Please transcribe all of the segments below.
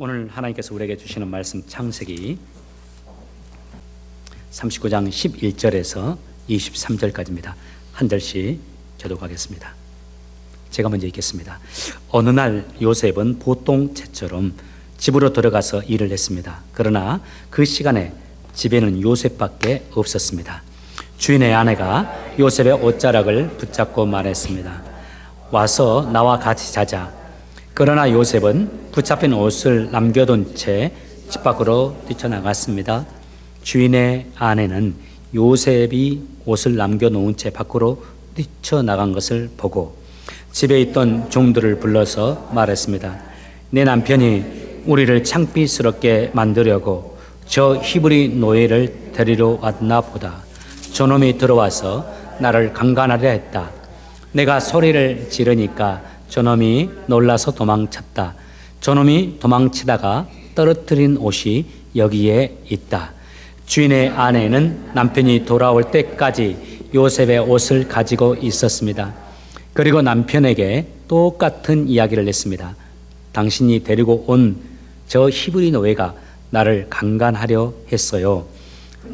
오늘 하나님께서 우리에게 주시는 말씀 창세기 39장 11절에서 23절까지입니다. 한 절씩 교독하겠습니다. 제가 먼저 읽겠습니다. 어느 날 요셉은 보통 때처럼 집으로 들어가서 일을 했습니다. 그러나 그 시간에 집에는 요셉밖에 없었습니다. 주인의 아내가 요셉의 옷자락을 붙잡고 말했습니다. 와서 나와 같이 자자. 그러나 요셉은 붙잡힌 옷을 남겨둔 채 집 밖으로 뛰쳐나갔습니다. 주인의 아내는 요셉이 옷을 남겨놓은 채 밖으로 뛰쳐나간 것을 보고 집에 있던 종들을 불러서 말했습니다. 내 남편이 우리를 창피스럽게 만들려고 저 히브리 노예를 데리러 왔나 보다. 저놈이 들어와서 나를 강간하려 했다. 내가 소리를 지르니까 저놈이 놀라서 도망쳤다. 저놈이 도망치다가 떨어뜨린 옷이 여기에 있다. 주인의 아내는 남편이 돌아올 때까지 요셉의 옷을 가지고 있었습니다. 그리고 남편에게 똑같은 이야기를 했습니다. 당신이 데리고 온 저 히브리 노예가 나를 강간하려 했어요.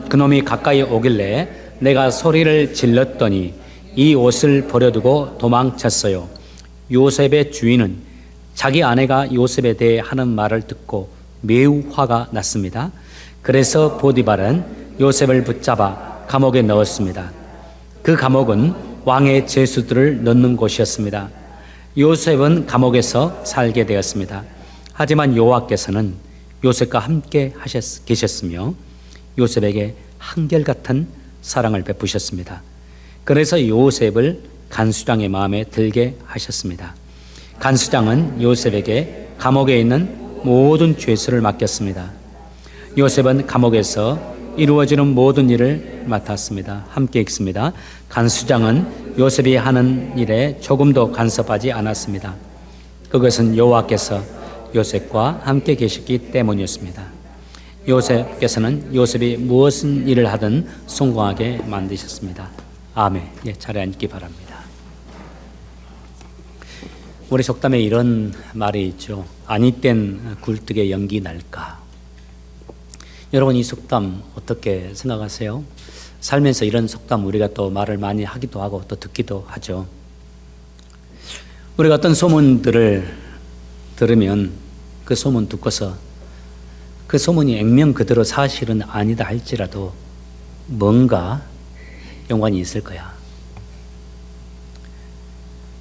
그놈이 가까이 오길래 내가 소리를 질렀더니 이 옷을 버려두고 도망쳤어요. 요셉의 주인은 자기 아내가 요셉에 대해 하는 말을 듣고 매우 화가 났습니다. 그래서 보디발은 요셉을 붙잡아 감옥에 넣었습니다. 그 감옥은 왕의 죄수들을 넣는 곳이었습니다. 요셉은 감옥에서 살게 되었습니다. 하지만 여호와께서는 요셉과 함께 계셨으며 요셉에게 한결같은 사랑을 베푸셨습니다. 그래서 요셉을 간수장의 마음에 들게 하셨습니다. 간수장은 요셉에게 감옥에 있는 모든 죄수를 맡겼습니다. 요셉은 감옥에서 이루어지는 모든 일을 맡았습니다. 함께 읽습니다. 간수장은 요셉이 하는 일에 조금도 간섭하지 않았습니다. 그것은 여호와께서 요셉과 함께 계셨기 때문이었습니다. 요셉께서는 요셉이 무슨 일을 하든 성공하게 만드셨습니다. 아멘. 예, 자리에 앉기 바랍니다. 우리 속담에 이런 말이 있죠. 아니 땐 굴뚝에 연기 날까. 여러분 이 속담 어떻게 생각하세요? 살면서 이런 속담 우리가 또 말을 많이 하기도 하고 또 듣기도 하죠. 우리가 어떤 소문들을 들으면 그 소문 듣고서 그 소문이 액면 그대로 사실은 아니다 할지라도 뭔가 연관이 있을 거야.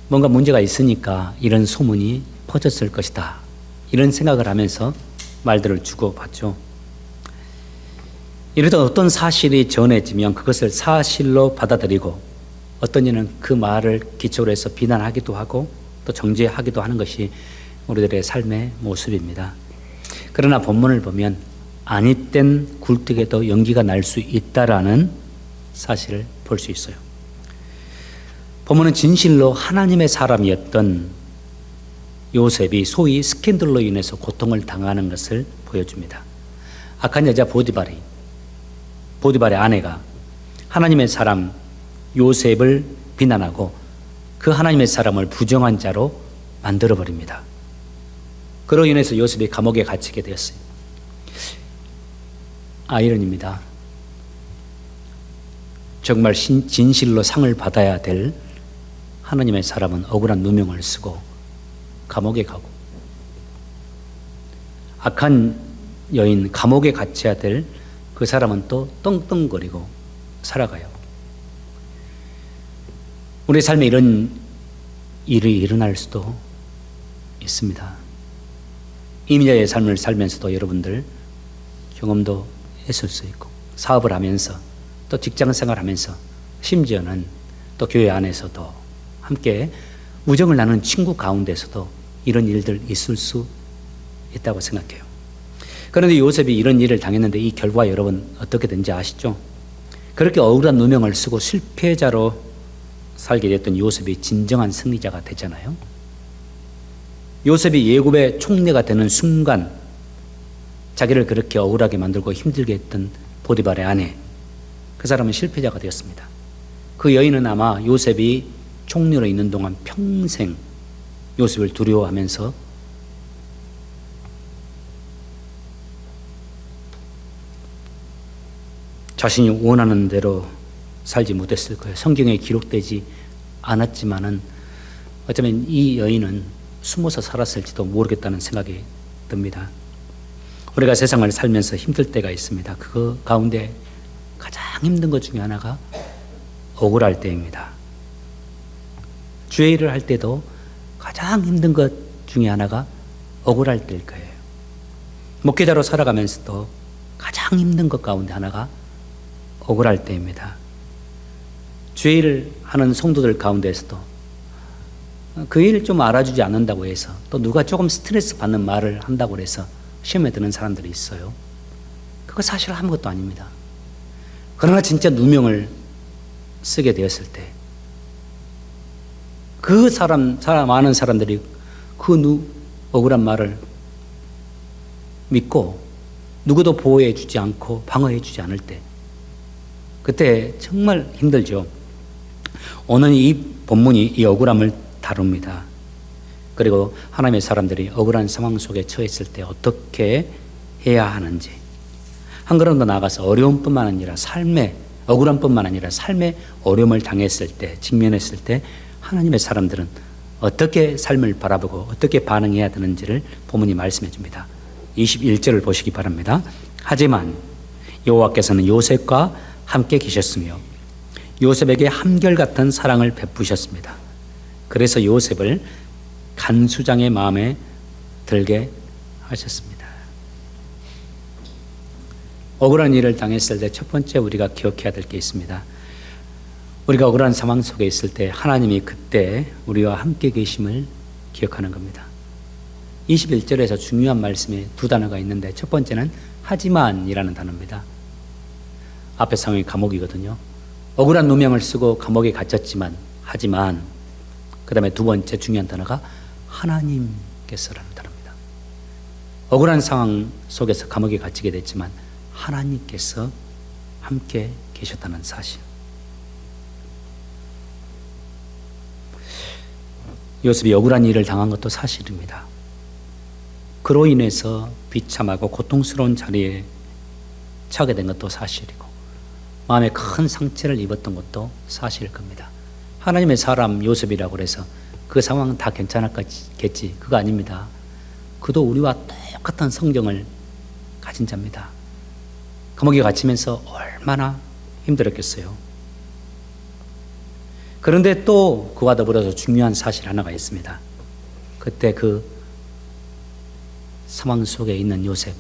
뭔가 문제가 있으니까 이런 소문이 퍼졌을 것이다. 이런 생각을 하면서 말들을 주고받죠. 이러다 어떤 사실이 전해지면 그것을 사실로 받아들이고 어떤 이는 그 말을 기초로 해서 비난하기도 하고 또 정죄하기도 하는 것이 우리들의 삶의 모습입니다. 그러나 본문을 보면 아니 땐 굴뚝에도 연기가 날 수 있다라는 사실을 볼 수 있어요. 본문은 진실로 하나님의 사람이었던 요셉이 소위 스캔들로 인해서 고통을 당하는 것을 보여줍니다. 악한 여자 보디발의 아내가 하나님의 사람 요셉을 비난하고 그 하나님의 사람을 부정한 자로 만들어버립니다. 그로 인해서 요셉이 감옥에 갇히게 되었어요. 아이러니입니다. 정말 진실로 상을 받아야 될 하나님의 사람은 억울한 누명을 쓰고 감옥에 가고 악한 여인 감옥에 갇혀야 될 그 사람은 또 떵떵거리고 살아가요. 우리 삶에 이런 일이 일어날 수도 있습니다. 이민자의 삶을 살면서도 여러분들 경험도 했을 수 있고 사업을 하면서 또 직장 생활하면서 심지어는 또 교회 안에서도 함께 우정을 나누는 친구 가운데서도 이런 일들 있을 수 있다고 생각해요. 그런데 요셉이 이런 일을 당했는데 이 결과 여러분 어떻게 된지 아시죠? 그렇게 억울한 누명을 쓰고 실패자로 살게 됐던 요셉이 진정한 승리자가 되잖아요. 요셉이 예굽의 총리가 되는 순간 자기를 그렇게 억울하게 만들고 힘들게 했던 보디발의 아내, 그 사람은 실패자가 되었습니다. 그 여인은 아마 요셉이 총리로 있는 동안 평생 요셉을 두려워하면서 자신이 원하는 대로 살지 못했을 거예요. 성경에 기록되지 않았지만은 어쩌면 이 여인은 숨어서 살았을지도 모르겠다는 생각이 듭니다. 우리가 세상을 살면서 힘들 때가 있습니다. 그 가운데 가장 힘든 것 중에 하나가 억울할 때입니다. 주의 일을 할 때도 가장 힘든 것 중에 하나가 억울할 때일 거예요. 목회자로 살아가면서도 가장 힘든 것 가운데 하나가 억울할 때입니다. 주의 일을 하는 성도들 가운데에서도 그 일을 좀 알아주지 않는다고 해서 또 누가 조금 스트레스 받는 말을 한다고 해서 시험에 드는 사람들이 있어요. 그거 사실 아무것도 아닙니다. 그러나 진짜 누명을 쓰게 되었을 때 그 많은 사람들이 그 억울한 말을 믿고 누구도 보호해 주지 않고 방어해 주지 않을 때 그때 정말 힘들죠. 오늘 이 본문이 이 억울함을 다룹니다. 그리고 하나님의 사람들이 억울한 상황 속에 처했을 때 어떻게 해야 하는지 한 걸음 더 나아가서 어려움뿐만 아니라 억울함뿐만 아니라 삶의 어려움을 당했을 때 직면했을 때 하나님의 사람들은 어떻게 삶을 바라보고 어떻게 반응해야 되는지를 본문이 말씀해 줍니다. 21절을 보시기 바랍니다. 하지만 여호와께서는 요셉과 함께 계셨으며 요셉에게 한결같은 사랑을 베푸셨습니다. 그래서 요셉을 간수장의 마음에 들게 하셨습니다. 억울한 일을 당했을 때 첫 번째 우리가 기억해야 될 게 있습니다. 우리가 억울한 상황 속에 있을 때 하나님이 그때 우리와 함께 계심을 기억하는 겁니다. 21절에서 중요한 말씀에 두 단어가 있는데 첫 번째는 하지만이라는 단어입니다. 앞에 상황이 감옥이거든요. 억울한 누명을 쓰고 감옥에 갇혔지만 하지만 그 다음에 두 번째 중요한 단어가 하나님께서라는 단어입니다. 억울한 상황 속에서 감옥에 갇히게 됐지만 하나님께서 함께 계셨다는 사실. 요셉이 억울한 일을 당한 것도 사실입니다. 그로 인해서 비참하고 고통스러운 자리에 처하게 된 것도 사실이고 마음에 큰 상처를 입었던 것도 사실일 겁니다. 하나님의 사람 요셉이라고 해서 그 상황은 다 괜찮았겠지, 그거 아닙니다. 그도 우리와 똑같은 성경을 가진 자입니다. 감옥에 갇히면서 얼마나 힘들었겠어요. 그런데 또 그와 더불어서 중요한 사실 하나가 있습니다. 그때 그 상황 속에 있는 요셉,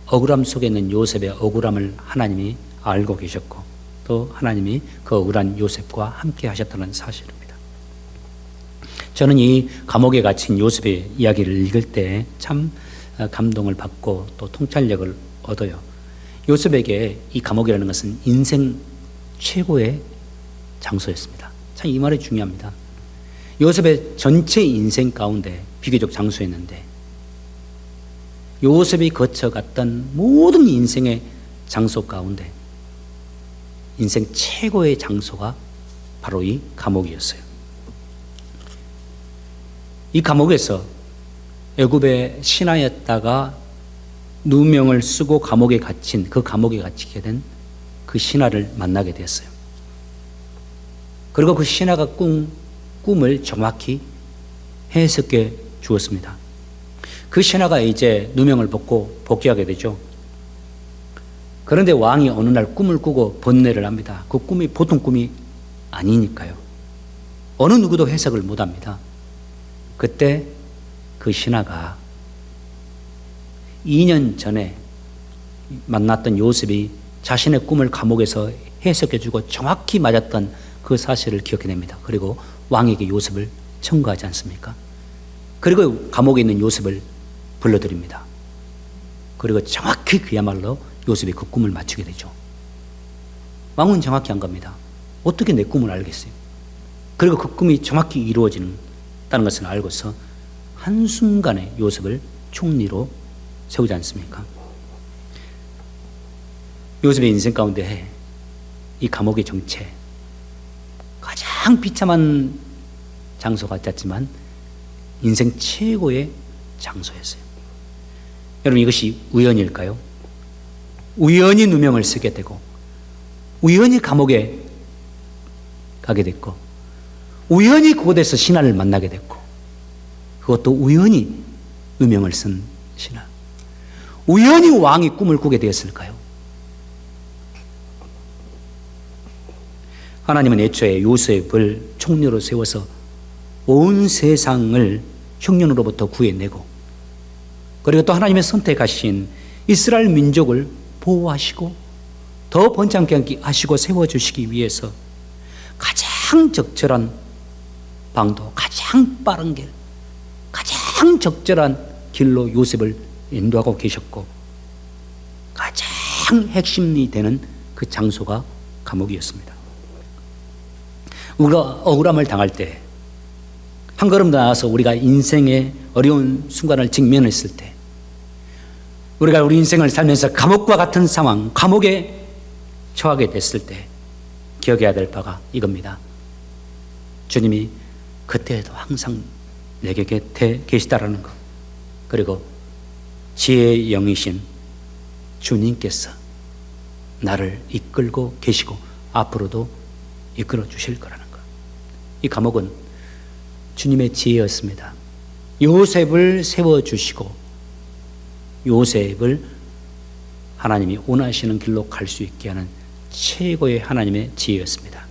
억울함 속에 있는 요셉의 억울함을 하나님이 알고 계셨고 또 하나님이 그 억울한 요셉과 함께 하셨다는 사실입니다. 저는 이 감옥에 갇힌 요셉의 이야기를 읽을 때 참 감동을 받고 또 통찰력을 얻어요. 요셉에게 이 감옥이라는 것은 인생 최고의 장소였습니다. 참 이 말이 중요합니다. 요셉의 전체 인생 가운데 비교적 장소였는데 요셉이 거쳐갔던 모든 인생의 장소 가운데 인생 최고의 장소가 바로 이 감옥이었어요. 이 감옥에서 애굽의 신하였다가 누명을 쓰고 감옥에 갇힌 그 감옥에 갇히게 된 그 신하를 만나게 되었어요. 그리고 그 신하가 꿈을 정확히 해석해 주었습니다. 그 신하가 이제 누명을 벗고 복귀하게 되죠. 그런데 왕이 어느 날 꿈을 꾸고 번뇌를 합니다. 그 꿈이 보통 꿈이 아니니까요. 어느 누구도 해석을 못합니다. 그때 그 신하가 2년 전에 만났던 요셉이 자신의 꿈을 감옥에서 해석해주고 정확히 맞았던 그 사실을 기억해냅니다. 그리고 왕에게 요셉을 청구하지 않습니까? 그리고 감옥에 있는 요셉을 불러드립니다. 그리고 정확히 그야말로 요셉이 그 꿈을 맞추게 되죠. 왕은 정확히 한 겁니다. 어떻게 내 꿈을 알겠어요? 그리고 그 꿈이 정확히 이루어진다는 것을 알고서 한순간에 요셉을 총리로 세우지 않습니까? 요셉의 인생 가운데 이 감옥의 정체, 가장 비참한 장소 같았지만 인생 최고의 장소였어요. 여러분, 이것이 우연일까요? 우연히 누명을 쓰게 되고 우연히 감옥에 가게 됐고, 우연히 그곳에서 신하를 만나게 됐고, 그것도 우연히 누명을 쓴 신하, 우연히 왕이 꿈을 꾸게 되었을까요? 하나님은 애초에 요셉을 총리로 세워서 온 세상을 흉년으로부터 구해내고, 그리고 또 하나님의 선택하신 이스라엘 민족을 보호하시고 더 번창케 하시고 세워주시기 위해서 가장 적절한 방도, 가장 빠른 길, 가장 적절한 길로 요셉을 인도하고 계셨고, 가장 핵심이 되는 그 장소가 감옥이었습니다. 우리가 억울함을 당할 때, 한 걸음 더 나아가서 우리가 인생의 어려운 순간을 직면했을 때, 우리가 우리 인생을 살면서 감옥과 같은 상황, 감옥에 처하게 됐을 때 기억해야 될 바가 이겁니다. 주님이 그때에도 항상 내게 곁에 계시다라는 것, 그리고 지혜의 영이신 주님께서 나를 이끌고 계시고 앞으로도 이끌어 주실 거라는 것. 이 감옥은 주님의 지혜였습니다. 요셉을 세워주시고 요셉을 하나님이 원하시는 길로 갈 수 있게 하는 최고의 하나님의 지혜였습니다.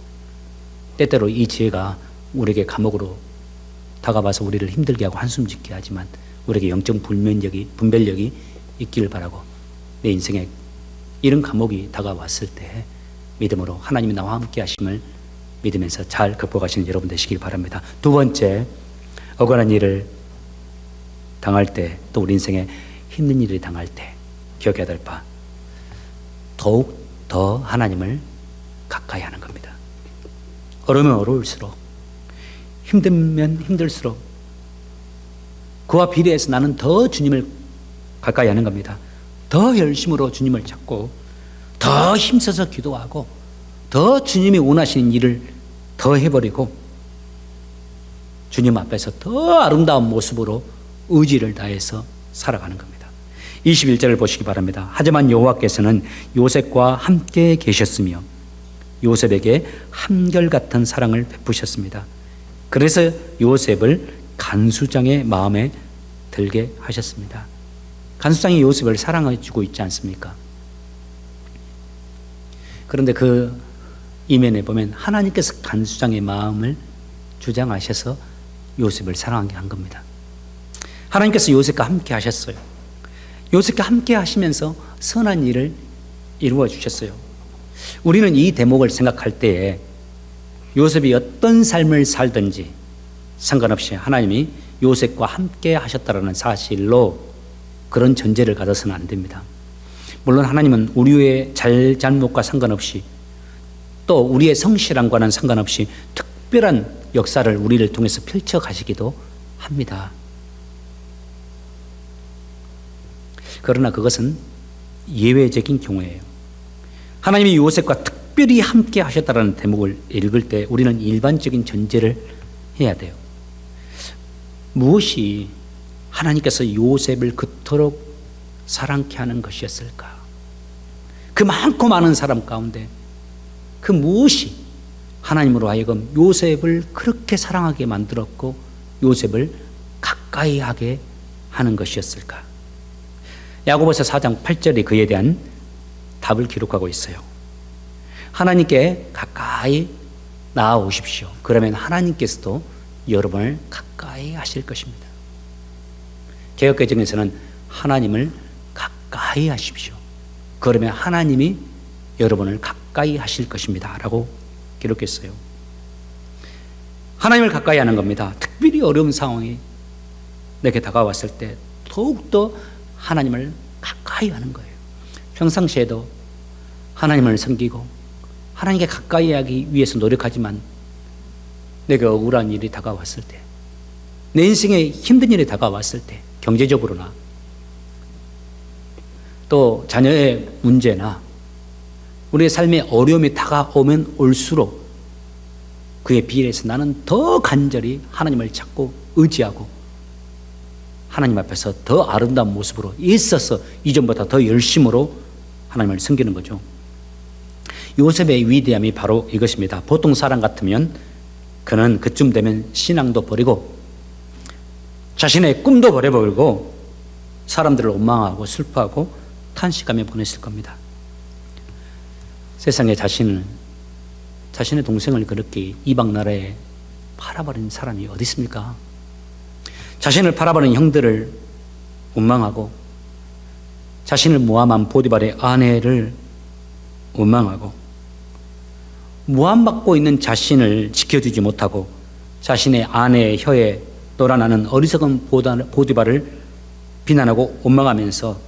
때때로 이 지혜가 우리에게 감옥으로 다가와서 우리를 힘들게 하고 한숨 짓게 하지만 우리에게 영적 분별력이 있기를 바라고, 내 인생에 이런 감옥이 다가왔을 때 믿음으로 하나님이 나와 함께 하심을 믿으면서 잘 극복하시는 여러분 되시길 바랍니다. 두 번째, 억울한 일을 당할 때, 또 우리 인생에 힘든 일을 당할 때 기억해야 될 바, 더욱 더 하나님을 가까이 하는 겁니다. 어려우면 어려울수록, 힘들면 힘들수록 그와 비례해서 나는 더 주님을 가까이 하는 겁니다. 더 열심으로 주님을 찾고, 더 힘써서 기도하고, 더 주님이 원하시는 일을 더 해버리고, 주님 앞에서 더 아름다운 모습으로 의지를 다해서 살아가는 겁니다. 21절을 보시기 바랍니다. 하지만 여호와께서는 요셉과 함께 계셨으며 요셉에게 한결같은 사랑을 베푸셨습니다. 그래서 요셉을 간수장의 마음에 들게 하셨습니다. 간수장이 요셉을 사랑해주고 있지 않습니까? 그런데 그 이면에 보면 하나님께서 간수장의 마음을 주장하셔서 요셉을 사랑하게 한 겁니다. 하나님께서 요셉과 함께 하셨어요. 요셉과 함께 하시면서 선한 일을 이루어 주셨어요. 우리는 이 대목을 생각할 때에 요셉이 어떤 삶을 살든지 상관없이 하나님이 요셉과 함께 하셨다라는 사실로 그런 전제를 가져서는 안 됩니다. 물론 하나님은 우리의 잘못과 상관없이, 또 우리의 성실함과는 상관없이 특별한 역사를 우리를 통해서 펼쳐 가시기도 합니다. 그러나 그것은 예외적인 경우예요. 하나님이 요셉과 특별히 함께 하셨다는 대목을 읽을 때 우리는 일반적인 전제를 해야 돼요. 무엇이 하나님께서 요셉을 그토록 사랑케 하는 것이었을까? 그 많고 많은 사람 가운데 그 무엇이 하나님으로 하여금 요셉을 그렇게 사랑하게 만들었고 요셉을 가까이 하게 하는 것이었을까? 야고보서 4장 8절이 그에 대한 답을 기록하고 있어요. 하나님께 가까이 나아오십시오. 그러면 하나님께서도 여러분을 가까이 하실 것입니다. 개역개정에서는 하나님을 가까이 하십시오. 그러면 하나님이 여러분을 가까이 하실 것입니다 라고 기록했어요. 하나님을 가까이 하는 겁니다. 특별히 어려운 상황이 내게 다가왔을 때 더욱더 하나님을 가까이 하는 거예요. 평상시에도 하나님을 섬기고 하나님께 가까이 하기 위해서 노력하지만 내게 억울한 일이 다가왔을 때, 내 인생에 힘든 일이 다가왔을 때, 경제적으로나 또 자녀의 문제나 우리의 삶에 어려움이 다가오면 올수록 그에 비례해서 나는 더 간절히 하나님을 찾고 의지하고 하나님 앞에서 더 아름다운 모습으로 있어서 이전보다 더 열심으로 하나님을 섬기는 거죠. 요셉의 위대함이 바로 이것입니다. 보통 사람 같으면 그는 그쯤 되면 신앙도 버리고 자신의 꿈도 버려버리고 사람들을 원망하고 슬퍼하고 탄식하며 보냈을 겁니다. 세상에 자신의 동생을 그렇게 이방 나라에 팔아버린 사람이 어디 있습니까? 자신을 팔아버린 형들을 원망하고 자신을 모함한 보디발의 아내를 원망하고 모함받고 있는 자신을 지켜주지 못하고 자신의 아내의 혀에 놀아나는 어리석은 보디발을 비난하고 원망하면서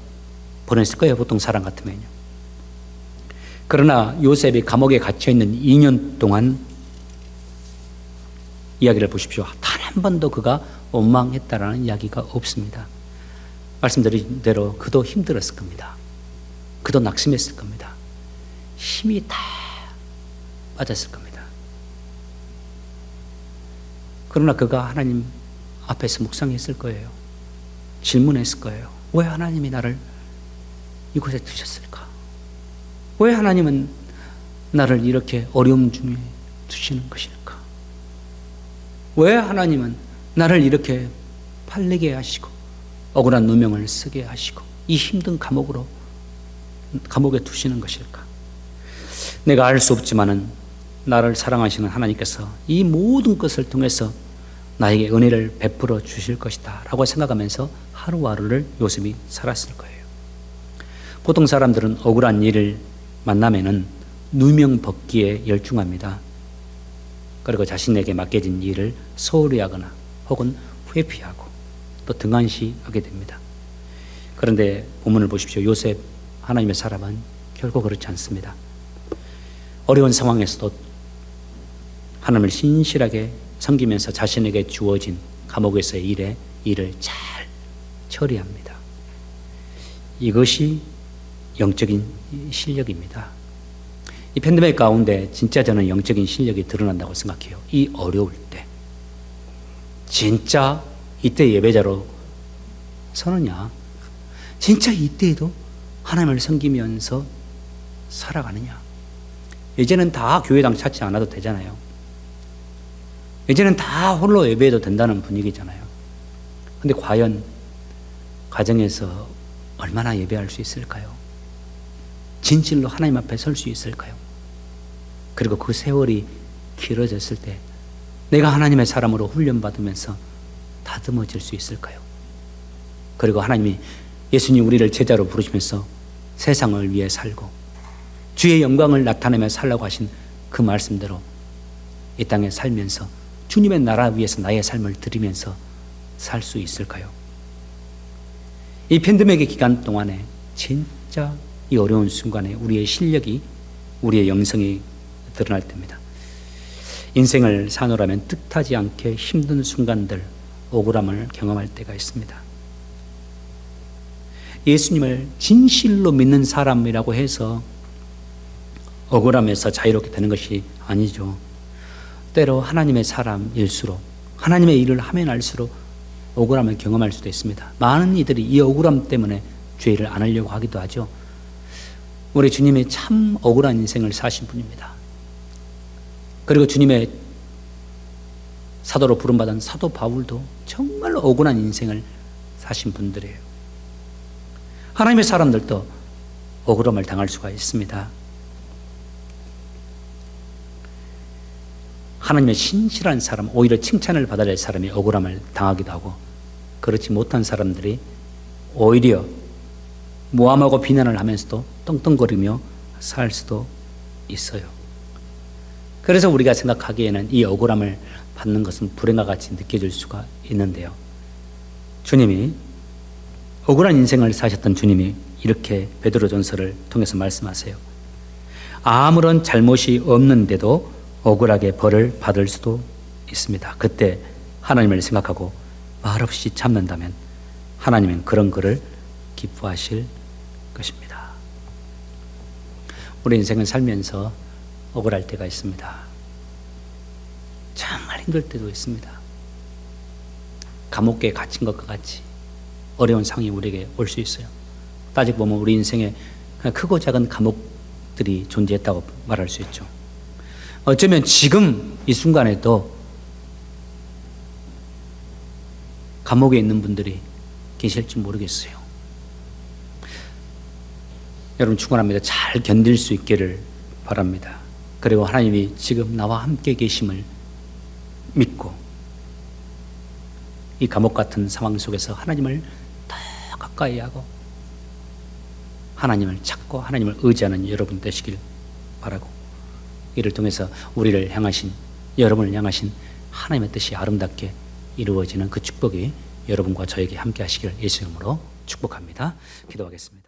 보냈을 거예요. 보통 사람 같으면요. 그러나 요셉이 감옥에 갇혀있는 2년 동안 이야기를 보십시오. 단 한 번도 그가 원망했다라는 이야기가 없습니다. 말씀드린 대로 그도 힘들었을 겁니다. 그도 낙심했을 겁니다. 힘이 다 빠졌을 겁니다. 그러나 그가 하나님 앞에서 묵상했을 거예요. 질문했을 거예요. 왜 하나님이 나를 이곳에 두셨을까? 왜 하나님은 나를 이렇게 어려움 중에 두시는 것일까? 왜 하나님은 나를 이렇게 팔리게 하시고 억울한 누명을 쓰게 하시고 이 힘든 감옥에 두시는 것일까? 내가 알 수 없지만은 나를 사랑하시는 하나님께서 이 모든 것을 통해서 나에게 은혜를 베풀어 주실 것이다 라고 생각하면서 하루하루를 요셉이 살았을 거예요. 보통 사람들은 억울한 일을 만나면은 누명 벗기에 열중합니다. 그리고 자신에게 맡겨진 일을 소홀히 하거나 혹은 회피하고 또 등한시하게 됩니다. 그런데 본문을 보십시오. 요셉 하나님의 사람은 결코 그렇지 않습니다. 어려운 상황에서도 하나님을 신실하게 섬기면서 자신에게 주어진 감옥에서의 일을 잘 처리합니다. 이것이 영적인 실력입니다. 이 팬데믹 가운데 진짜 저는 영적인 실력이 드러난다고 생각해요. 이 어려울 때 진짜 이때 예배자로 서느냐, 진짜 이때에도 하나님을 섬기면서 살아가느냐. 이제는 다 교회당 찾지 않아도 되잖아요. 이제는 다 홀로 예배해도 된다는 분위기잖아요. 근데 과연 가정에서 얼마나 예배할 수 있을까요? 진실로 하나님 앞에 설 수 있을까요? 그리고 그 세월이 길어졌을 때 내가 하나님의 사람으로 훈련받으면서 다듬어질 수 있을까요? 그리고 하나님이 예수님 우리를 제자로 부르시면서 세상을 위해 살고 주의 영광을 나타내며 살라고 하신 그 말씀대로 이 땅에 살면서 주님의 나라 위해서 나의 삶을 드리면서 살 수 있을까요? 이 팬데믹의 기간 동안에 진짜 이 어려운 순간에 우리의 실력이, 우리의 영성이 드러날 때입니다. 인생을 사노라면 뜻하지 않게 힘든 순간들, 억울함을 경험할 때가 있습니다. 예수님을 진실로 믿는 사람이라고 해서 억울함에서 자유롭게 되는 것이 아니죠. 때로 하나님의 사람일수록, 하나님의 일을 하면 할수록 억울함을 경험할 수도 있습니다. 많은 이들이 이 억울함 때문에 죄를 안 하려고 하기도 하죠. 우리 주님이 참 억울한 인생을 사신 분입니다. 그리고 주님의 사도로 부름받은 사도 바울도 정말 억울한 인생을 사신 분들이에요. 하나님의 사람들도 억울함을 당할 수가 있습니다. 하나님의 신실한 사람, 오히려 칭찬을 받아야 할 사람이 억울함을 당하기도 하고, 그렇지 못한 사람들이 오히려 모함하고 비난을 하면서도 떵떵거리며 살 수도 있어요. 그래서 우리가 생각하기에는 이 억울함을 받는 것은 불행과 같이 느껴질 수가 있는데요. 주님이, 억울한 인생을 사셨던 주님이 이렇게 베드로전서를 통해서 말씀하세요. 아무런 잘못이 없는데도 억울하게 벌을 받을 수도 있습니다. 그때 하나님을 생각하고 말없이 참는다면 하나님은 그런 그를 기뻐하실 것입니다. 우리 인생은 살면서 억울할 때가 있습니다. 정말 힘들 때도 있습니다. 감옥에 갇힌 것과 같이 어려운 상황이 우리에게 올 수 있어요. 따지고 보면 우리 인생에 크고 작은 감옥 감옥들이 존재했다고 말할 수 있죠. 어쩌면 지금 이 순간에도 감옥에 있는 분들이 계실지 모르겠어요. 여러분 축원합니다. 잘 견딜 수 있기를 바랍니다. 그리고 하나님이 지금 나와 함께 계심을 믿고 이 감옥 같은 상황 속에서 하나님을 더 가까이 하고 하나님을 찾고 하나님을 의지하는 여러분 되시길 바라고, 이를 통해서 우리를 향하신, 여러분을 향하신 하나님의 뜻이 아름답게 이루어지는 그 축복이 여러분과 저에게 함께 하시기를 예수 이름으로 축복합니다. 기도하겠습니다.